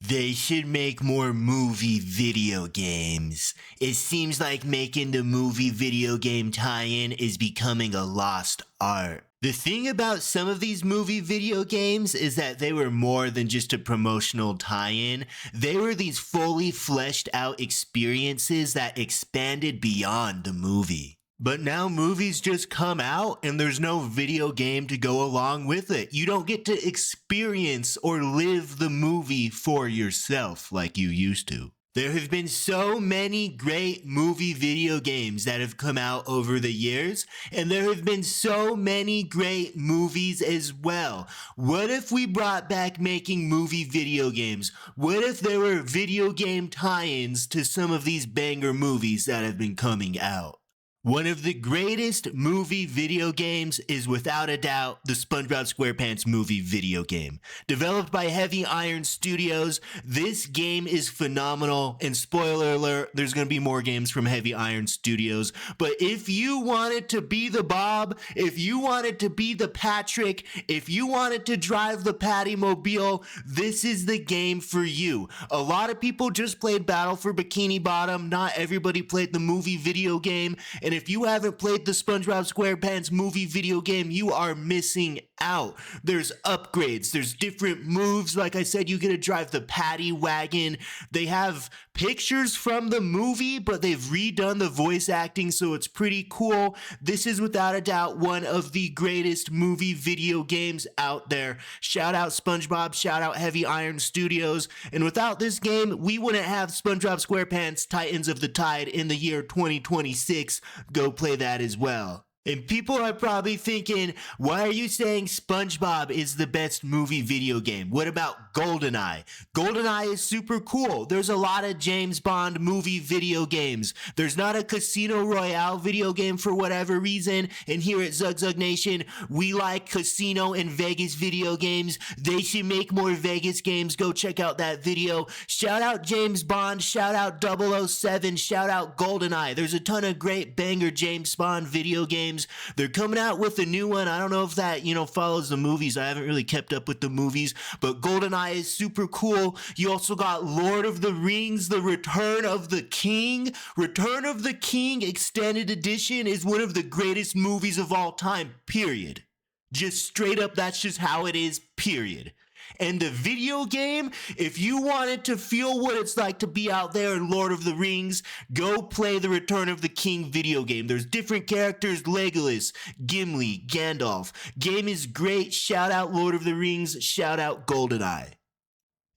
They should make more movie video games. It seems like making the movie video game tie-in is becoming a lost art. The thing about some of these movie video games is that they were more than just a promotional tie-in. They were these fully fleshed out experiences that expanded beyond the movie. But now movies just come out and there's no video game to go along with it. You don't get to experience or live the movie for yourself like you used to. There have been so many great movie video games that have come out over the years, and there have been so many great movies as well. What if we brought back making movie video games? What if there were video game tie-ins to some of these banger movies that have been coming out? One of the greatest movie video games is without a doubt the SpongeBob SquarePants movie video game. Developed by Heavy Iron Studios, this game is phenomenal, and spoiler alert, there's going to be more games from Heavy Iron Studios. But if you wanted to be the Bob, if you wanted to be the Patrick, if you wanted to drive the Patty Mobile, this is the game for you. A lot of people just played Battle for Bikini Bottom, not everybody played the movie video game, and if you haven't played the SpongeBob SquarePants movie video game, you are missing out. There's upgrades, there's different moves. Like I said, you get to drive the Patty Wagon. They have pictures from the movie, but they've redone the voice acting, so it's pretty cool. This is without a doubt one of the greatest movie video games out there. Shout out SpongeBob, shout out Heavy Iron Studios. And without this game, we wouldn't have SpongeBob SquarePants Titans of the Tide in the year 2026. Go play that as well. And people are probably thinking, why are you saying SpongeBob is the best movie video game? What about GoldenEye? GoldenEye is super cool. There's a lot of James Bond movie video games. There's not a Casino Royale video game for whatever reason. And here at ZUGZUG Nation, we like Casino and Vegas video games. They should make more Vegas games. Go check out that video. Shout out James Bond. Shout out 007. Shout out GoldenEye. There's a ton of great banger James Bond video games. They're coming out with a new one. I don't know if that, follows the movies. I haven't really kept up with the movies, but GoldenEye is super cool. You also got Lord of the Rings, The Return of the King. Return of the King Extended Edition is one of the greatest movies of all time, period. Just straight up, that's just how it is, period. And the video game, if you wanted to feel what it's like to be out there in Lord of the Rings, go play the Return of the King video game. There's different characters, Legolas, Gimli, Gandalf. Game is great. Shout out Lord of the Rings. Shout out GoldenEye.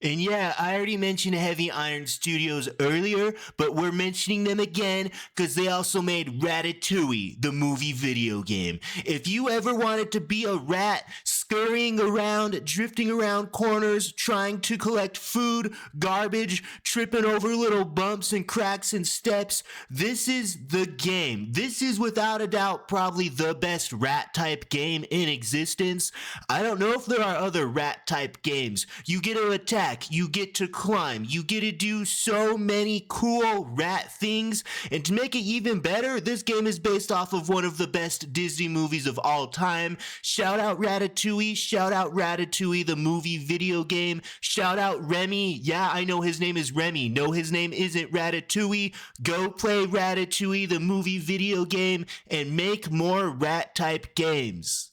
And yeah, I already mentioned Heavy Iron Studios earlier, but we're mentioning them again because they also made Ratatouille, the movie video game. If you ever wanted to be a rat, scurrying around, drifting around corners, trying to collect food, garbage, tripping over little bumps and cracks and steps, this is the game. This is without a doubt probably the best rat type game in existence. I don't know if there are other rat type games. You get to attack, you get to climb, you get to do so many cool rat things, and to make it even better, this game is based off of one of the best Disney movies of all time. Shout out Ratatouille, shout out Ratatouille the movie video game, shout out Remy. Yeah, I know his name is Remy. No, his name isn't Ratatouille. Go play Ratatouille the movie video game and make more rat type games.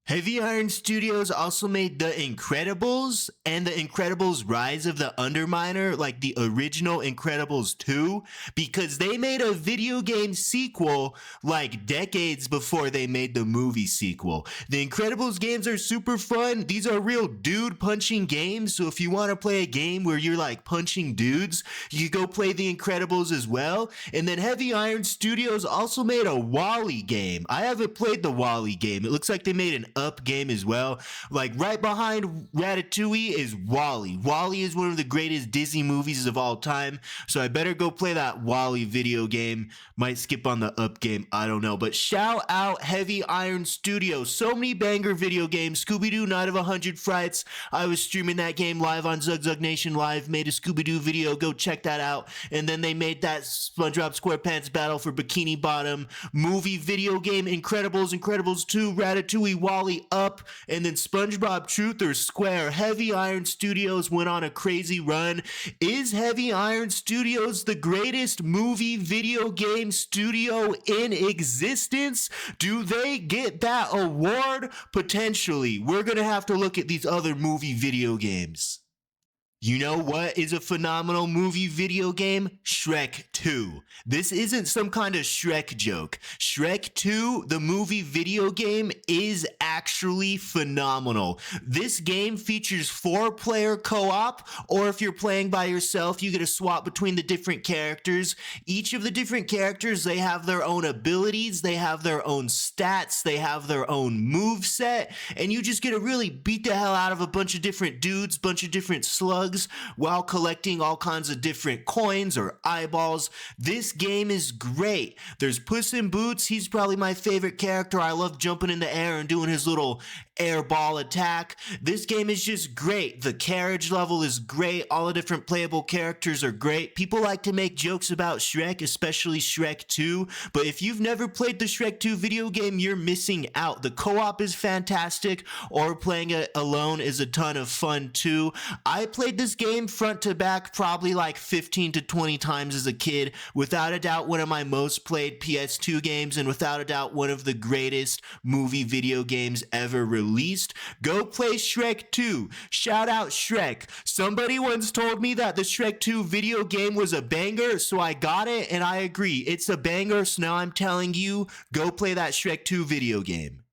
Heavy Iron Studios also made The Incredibles and The Incredibles Rise of the Underminer, like the original Incredibles 2, because they made a video game sequel like decades before they made the movie sequel. The Incredibles games are super fun. These are real dude punching games, so if you want to play a game where you're like punching dudes, you go play The Incredibles as well. And then Heavy Iron Studios also made a WALL-E game. I haven't played the WALL-E game. It looks like they made an Up game as well. Like right behind Ratatouille is WALL-E. WALL-E is one of the greatest Disney movies of all time, so I better go play that WALL-E video game. Might skip on the Up game, I don't know. But shout out Heavy Iron Studios. So many banger video games. Scooby-Doo Night of 100 Frights. I was streaming that game live on ZUGZUG Nation Live. Made a Scooby-Doo video. Go check that out. And then they made that SpongeBob SquarePants Battle for Bikini Bottom movie video game. Incredibles, Incredibles 2, Ratatouille, WALL-E. Wall-E Up, and then SpongeBob Truth or Square. Heavy Iron Studios went on a crazy run. Is Heavy Iron Studios the greatest movie video game studio in existence? Do they get that award? Potentially. We're gonna have to look at these other movie video games. You know what is a phenomenal movie video game? Shrek 2. This isn't some kind of Shrek joke. Shrek 2, the movie video game, is actually phenomenal. This game features 4-player co-op, or if you're playing by yourself, you get to swap between the different characters. Each of the different characters, they have their own abilities, they have their own stats, they have their own moveset, and you just get to really beat the hell out of a bunch of different dudes, bunch of different slugs, while collecting all kinds of different coins or eyeballs. This game is great. There's Puss in Boots. He's probably my favorite character. I love jumping in the air and doing his little air ball attack. This game is just great. The carriage level is great. All the different playable characters are great. People like to make jokes about Shrek, especially Shrek 2, but if you've never played the Shrek 2 video game, you're missing out. The co-op is fantastic, or playing it alone is a ton of fun too. I played this game front to back probably like 15 to 20 times as a kid. Without a doubt, one of my most played PS2 games, and without a doubt, one of the greatest movie video games ever released. Go play Shrek 2. Shout out Shrek. Somebody once told me that the Shrek 2 video game was a banger, so I got it, and I agree. It's a banger, so now I'm telling you, go play that Shrek 2 video game.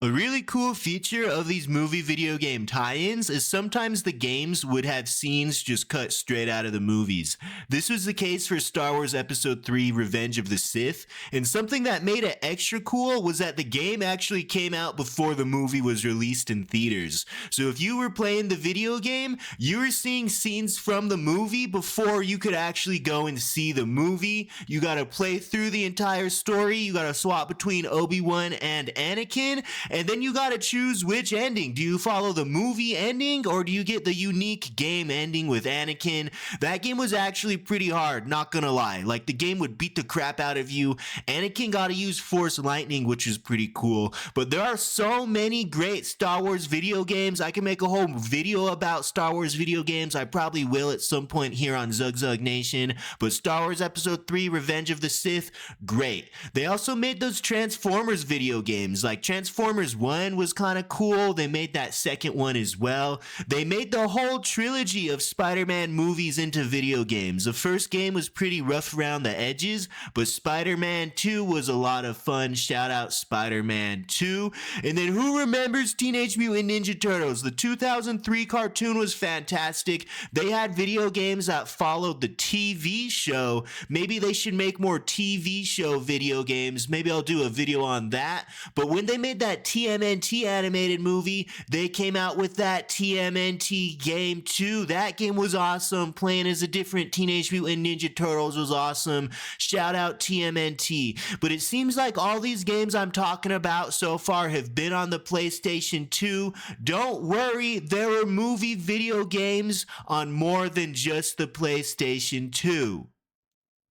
A really cool feature of these movie video game tie-ins is sometimes the games would have scenes just cut straight out of the movies. This was the case for Star Wars Episode 3 Revenge of the Sith, and something that made it extra cool was that the game actually came out before the movie was released in theaters. So if you were playing the video game, you were seeing scenes from the movie before you could actually go and see the movie. You gotta play through the entire story, you gotta swap between Obi-Wan and Anakin, and then you gotta choose which ending. Do you follow the movie ending, or do you get the unique game ending with Anakin? That game was actually pretty hard, not gonna lie. Like, the game would beat the crap out of you. Anakin gotta use Force Lightning, which is pretty cool. But there are so many great Star Wars video games. I can make a whole video about Star Wars video games. I probably will at some point here on ZUGZUG Nation. But Star Wars Episode 3 Revenge of the Sith, great. They also made those Transformers video games. Like, Transformers 1 was kind of cool. They made that second one as well. They made the whole trilogy of Spider-Man movies into video games. The first game was pretty rough around the edges, but Spider-Man 2 was a lot of fun. Shout out Spider-Man 2. And then who remembers Teenage Mutant Ninja Turtles? The 2003 cartoon was fantastic. They had video games that followed the TV show. Maybe they should make more TV show video games. Maybe I'll do a video on that. But when they made that TMNT animated movie, they came out with that TMNT game too. That game was awesome. Playing as a different Teenage Mutant Ninja Turtles was awesome. Shout out TMNT. But it seems like all these games I'm talking about so far have been on the PlayStation 2. Don't worry, there are movie video games on more than just the PlayStation 2.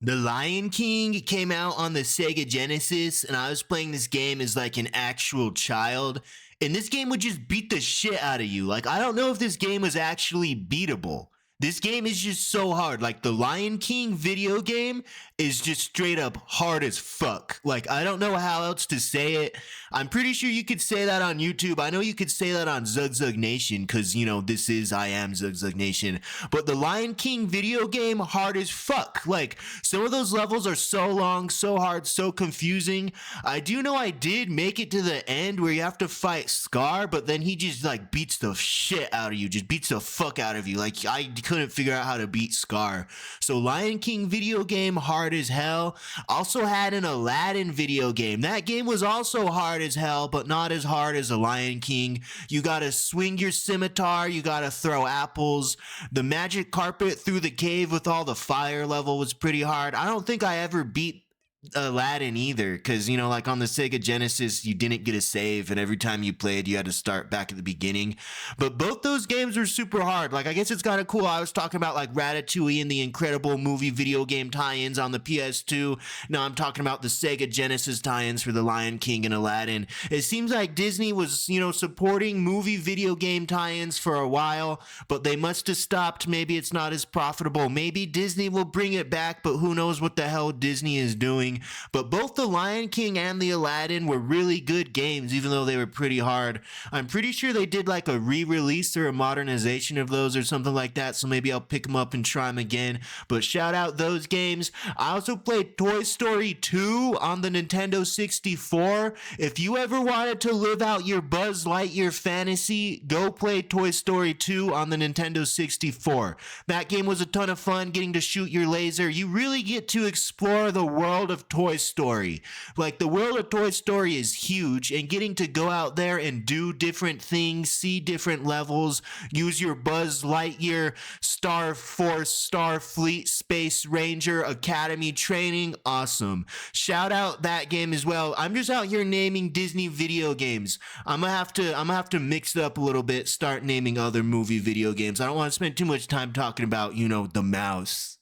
The Lion King came out on the Sega Genesis, and I was playing this game as like an actual child, and this game would just beat the shit out of you. Like, I don't know if this game was actually beatable. This game is just so hard. Like, the Lion King video game is just straight up hard as fuck. Like, I don't know how else to say it. I'm pretty sure you could say that on YouTube. I know you could say that on ZUGZUG Nation, because, you know, I am ZUGZUG Nation. But the Lion King video game, hard as fuck. Like, some of those levels are so long, so hard, so confusing. I do know I did make it to the end where you have to fight Scar, but then he just, like, beats the shit out of you. Just beats the fuck out of you. Like, I couldn't figure out how to beat Scar. So Lion King video game, hard as hell. Also had an Aladdin video game. That game was also hard as hell, but not as hard as a Lion King. You gotta swing your scimitar, you gotta throw apples. The magic carpet through the cave with all the fire level was pretty hard. I don't think I ever beat Aladdin either, because, you know, like on the Sega Genesis, you didn't get a save, and every time you played, you had to start back at the beginning. But both those games were super hard. Like, I guess it's kind of cool. I was talking about like Ratatouille and the incredible movie video game tie-ins on the PS2. Now I'm talking about the Sega Genesis tie-ins for The Lion King and Aladdin. It seems like Disney was, you know, supporting movie video game tie-ins for a while, but they must have stopped. Maybe it's not as profitable. Maybe Disney will bring it back, but who knows what the hell Disney is doing. But both the Lion King and the Aladdin were really good games, even though they were pretty hard. I'm pretty sure they did like a re-release or a modernization of those or something like that, so maybe I'll pick them up and try them again. But shout out those games. I also played Toy Story 2 on the Nintendo 64. If you ever wanted to live out your Buzz Lightyear fantasy, go play Toy Story 2 on the Nintendo 64. That game was a ton of fun, getting to shoot your laser. You really get to explore the world of Toy Story. Like, the world of Toy Story is huge, and getting to go out there and do different things, see different levels, use your Buzz Lightyear, Star Force, Starfleet, Space Ranger, Academy training, awesome. Shout out that game as well. I'm just out here naming Disney video games. I'm gonna have to mix it up a little bit, start naming other movie video games. I don't want to spend too much time talking about, you know, the mouse.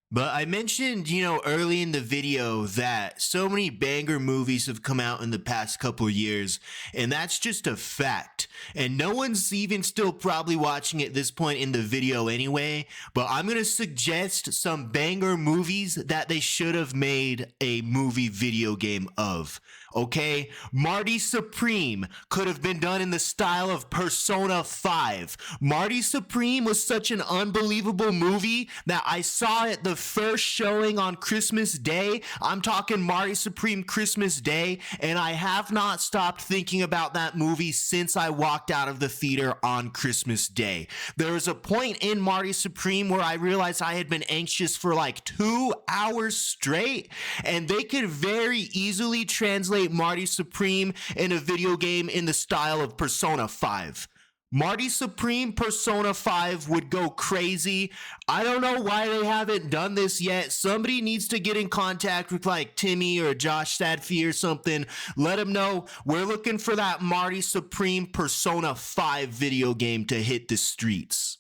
But I mentioned, you know, early in the video that so many banger movies have come out in the past couple years, and that's just a fact. And no one's even still probably watching at this point in the video anyway, but I'm going to suggest some banger movies that they should have made a movie video game of. Okay, Marty Supreme could have been done in the style of Persona 5. Marty Supreme was such an unbelievable movie that I saw it the first showing on Christmas Day. I'm talking Marty Supreme Christmas Day, and I have not stopped thinking about that movie since I walked out of the theater on Christmas Day. There was a point in Marty Supreme where I realized I had been anxious for like 2 hours straight, and they could very easily translate Marty Supreme in a video game in the style of Persona 5. Marty Supreme Persona 5 would go crazy. I don't know why they haven't done this yet. Somebody needs to get in contact with like Timmy or Josh Sadfie or something. Let them know we're looking for that Marty Supreme Persona 5 video game to hit the streets.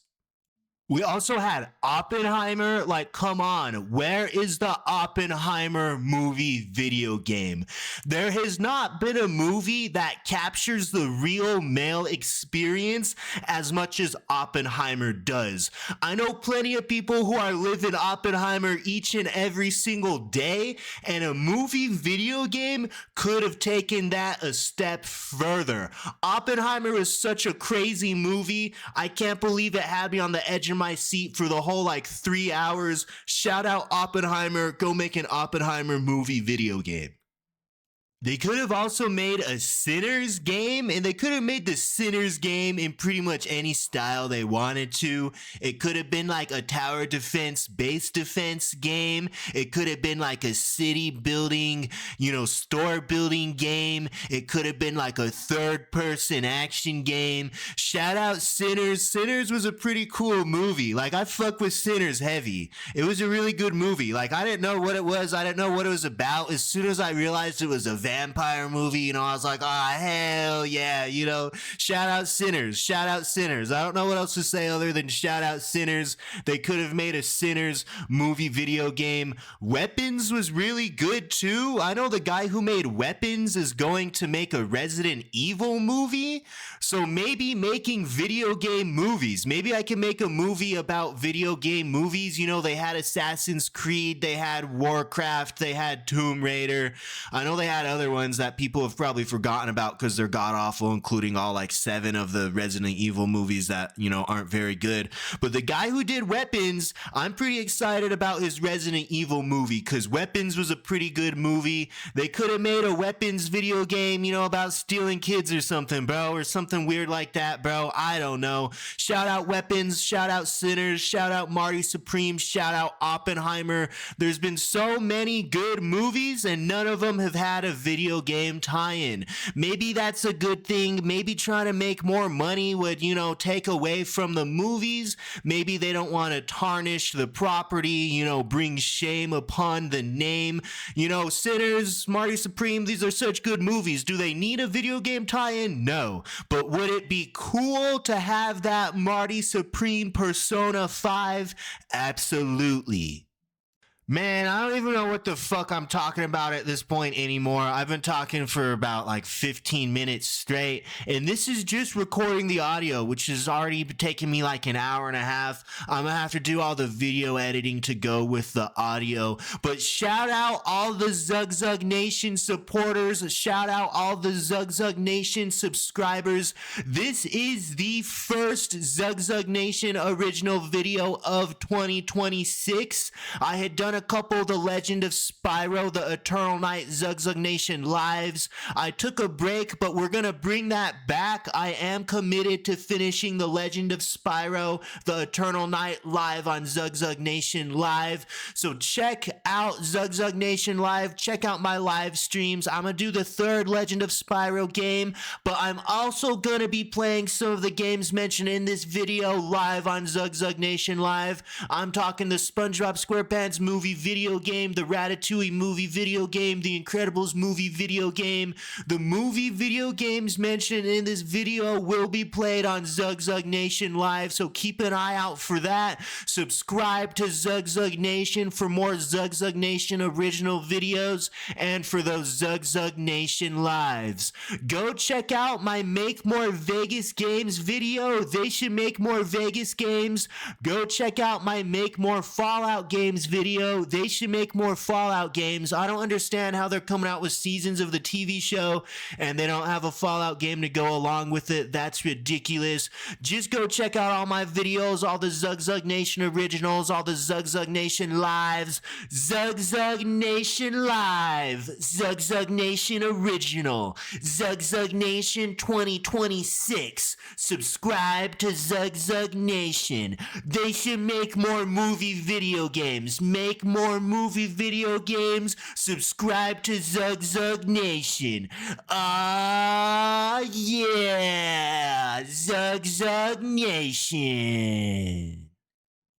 We also had Oppenheimer. Like, come on, where is the Oppenheimer movie video game? There has not been a movie that captures the real male experience as much as Oppenheimer does. I know plenty of people who are living Oppenheimer each and every single day, and a movie video game could have taken that a step further. Oppenheimer is such a crazy movie. I can't believe it had me on the edge of my seat for the whole like 3 hours. Shout out Oppenheimer. Go make an Oppenheimer movie video game. They could have also made a Sinners game, and they could have made the Sinners game in pretty much any style they wanted to. It could have been like a tower defense, base defense game. It could have been like a city building, you know, store building game. It could have been like a third person action game. Shout out Sinners. Sinners was a pretty cool movie. Like, I fuck with Sinners heavy. It was a really good movie. Like, I didn't know what it was. I didn't know what it was about. As soon as I realized it was a vampire movie, you know, I was like, oh, hell yeah, you know, shout out Sinners, shout out Sinners. I don't know what else to say other than shout out Sinners. They could have made a Sinners movie video game. Weapons was really good too. I know the guy who made Weapons is going to make a Resident Evil movie, so maybe making video game movies. Maybe I can make a movie about video game movies. You know, they had Assassin's Creed, they had Warcraft, they had Tomb Raider. I know they had other ones that people have probably forgotten about because they're god awful, including all like 7 of the Resident Evil movies that, you know, aren't very good. But the guy who did Weapons, I'm pretty excited about his Resident Evil movie because Weapons was a pretty good movie. They could have made a Weapons video game, you know, about stealing kids or something, bro, or something weird like that, bro. I don't know. Shout out Weapons, shout out Sinners, shout out Marty Supreme, shout out Oppenheimer. There's been so many good movies and none of them have had a video game tie-in. Maybe that's a good thing. Maybe trying to make more money would, take away from the movies. Maybe they don't want to tarnish the property, bring shame upon the name. Sinners, Marty Supreme, these are such good movies. Do they need a video game tie-in? No. But would it be cool to have that Marty Supreme Persona 5? Absolutely. Man, I don't even know what the fuck I'm talking about at this point anymore. I've been talking for about like 15 minutes straight, and this is just recording the audio, which has already taken me like an hour and a half. I'm gonna have to do all the video editing to go with the audio, but shout out all the ZUGZUG Nation supporters. Shout out all the ZUGZUG Nation subscribers. This is the first ZUGZUG Nation original video of 2026. I had done a couple, The Legend of Spyro, The Eternal Night ZUGZUG Nation lives. I took a break, but we're gonna bring that back. I am committed to finishing The Legend of Spyro, The Eternal Night live on ZUGZUG Nation live. So check out ZUGZUG Nation live. Check out my live streams. I'm gonna do the third Legend of Spyro game, but I'm also gonna be playing some of the games mentioned in this video live on ZUGZUG Nation live. I'm talking the SpongeBob SquarePants movie video game, the Ratatouille movie video game, the Incredibles movie video game. The movie video games mentioned in this video will be played on ZUGZUG Nation live, so keep an eye out for that. Subscribe to ZUGZUG Nation for more ZUGZUG Nation original videos and for those ZUGZUG Nation lives. Go check out my Make More Vegas Games video. They should make more Vegas games. Go check out my Make More Fallout Games video. They should make more Fallout games. I don't understand how they're coming out with seasons of the TV show and they don't have a Fallout game to go along with it. That's ridiculous. Just go check out all my videos, all the ZUGZUG Nation originals, all the ZUGZUG Nation lives. ZUGZUG Nation live, ZUGZUG Nation original, ZUGZUG Nation 2026. Subscribe to ZUGZUG Nation. They should make more movie video games. Make more movie video games. Subscribe to ZUGZUG Nation. Yeah, ZUGZUG Nation.